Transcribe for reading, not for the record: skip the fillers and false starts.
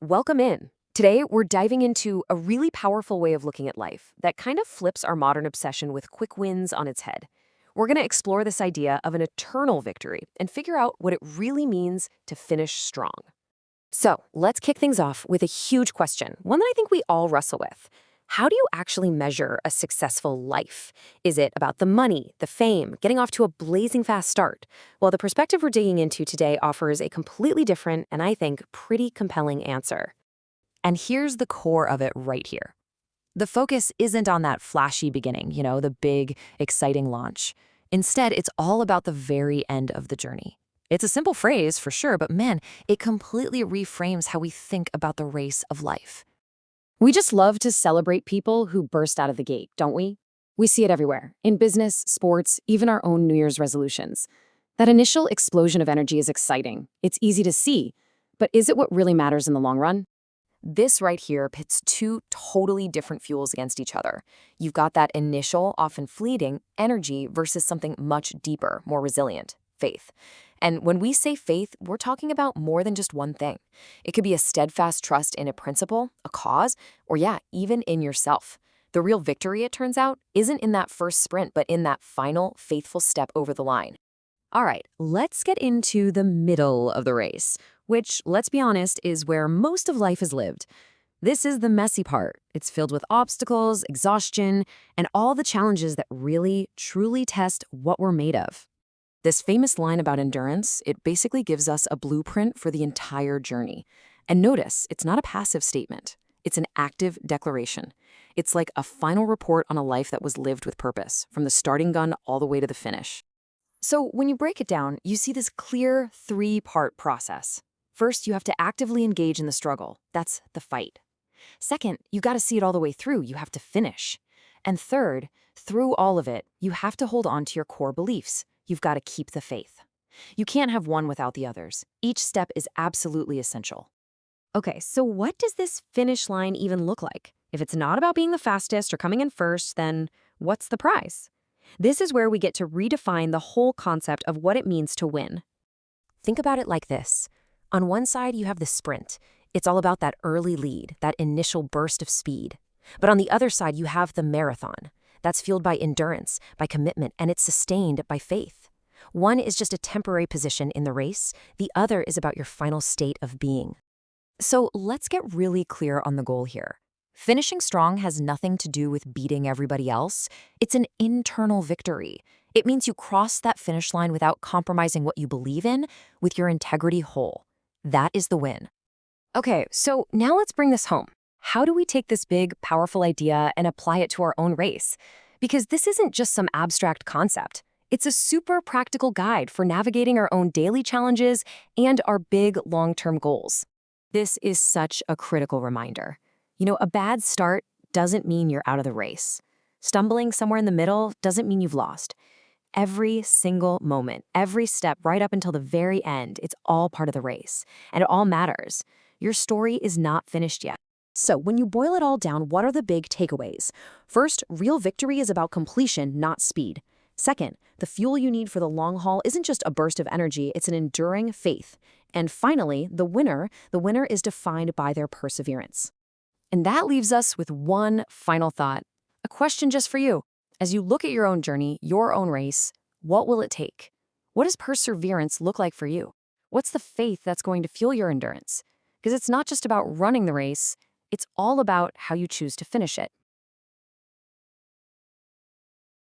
Welcome in. Today, we're diving into a really powerful way of looking at life that kind of flips our modern obsession with quick wins on its head. We're going to explore this idea of an eternal victory and figure out what it really means to finish strong. So, let's kick things off with a huge question, one that I think we all wrestle with. How do you actually measure a successful life? Is it about the money, the fame, getting off to a blazing fast start? Well, the perspective we're digging into today offers a completely different and I think pretty compelling answer. And here's the core of it right here. The focus isn't on that flashy beginning, the big, exciting launch. Instead, it's all about the very end of the journey. It's a simple phrase for sure, but man, it completely reframes how we think about the race of life. We just love to celebrate people who burst out of the gate, don't we? We see it everywhere, in business, sports, even our own New Year's resolutions. That initial explosion of energy is exciting. It's easy to see. But is it what really matters in the long run? This right here pits two totally different fuels against each other. You've got that initial, often fleeting, energy versus something much deeper, more resilient, faith. And when we say faith, we're talking about more than just one thing. It could be a steadfast trust in a principle, a cause, or yeah, even in yourself. The real victory, it turns out, isn't in that first sprint, but in that final, faithful step over the line. All right, let's get into the middle of the race, which, let's be honest, is where most of life is lived. This is the messy part. It's filled with obstacles, exhaustion, and all the challenges that really, truly test what we're made of. This famous line about endurance, it basically gives us a blueprint for the entire journey. And notice, it's not a passive statement. It's an active declaration. It's like a final report on a life that was lived with purpose, from the starting gun all the way to the finish. So when you break it down, you see this clear three-part process. First, you have to actively engage in the struggle. That's the fight. Second, you got to see it all the way through. You have to finish. And third, through all of it, you have to hold on to your core beliefs. You've got to keep the faith. You can't have one without the others. Each step is absolutely essential. Okay, so what does this finish line even look like? If it's not about being the fastest or coming in first, then what's the prize? This is where we get to redefine the whole concept of what it means to win. Think about it like this. On one side, you have the sprint. It's all about that early lead, that initial burst of speed. But on the other side, you have the marathon. That's fueled by endurance, by commitment, and it's sustained by faith. One is just a temporary position in the race. The other is about your final state of being. So let's get really clear on the goal here. Finishing strong has nothing to do with beating everybody else. It's an internal victory. It means you cross that finish line without compromising what you believe in, with your integrity whole. That is the win. Okay, so now let's bring this home. How do we take this big, powerful idea and apply it to our own race? Because this isn't just some abstract concept. It's a super practical guide for navigating our own daily challenges and our big, long-term goals. This is such a critical reminder. A bad start doesn't mean you're out of the race. Stumbling somewhere in the middle doesn't mean you've lost. Every single moment, every step right up until the very end, it's all part of the race. And it all matters. Your story is not finished yet. So when you boil it all down, what are the big takeaways? First, real victory is about completion, not speed. Second, the fuel you need for the long haul isn't just a burst of energy, it's an enduring faith. And finally, the winner is defined by their perseverance. And that leaves us with one final thought, a question just for you. As you look at your own journey, your own race, what will it take? What does perseverance look like for you? What's the faith that's going to fuel your endurance? Because it's not just about running the race, it's all about how you choose to finish it.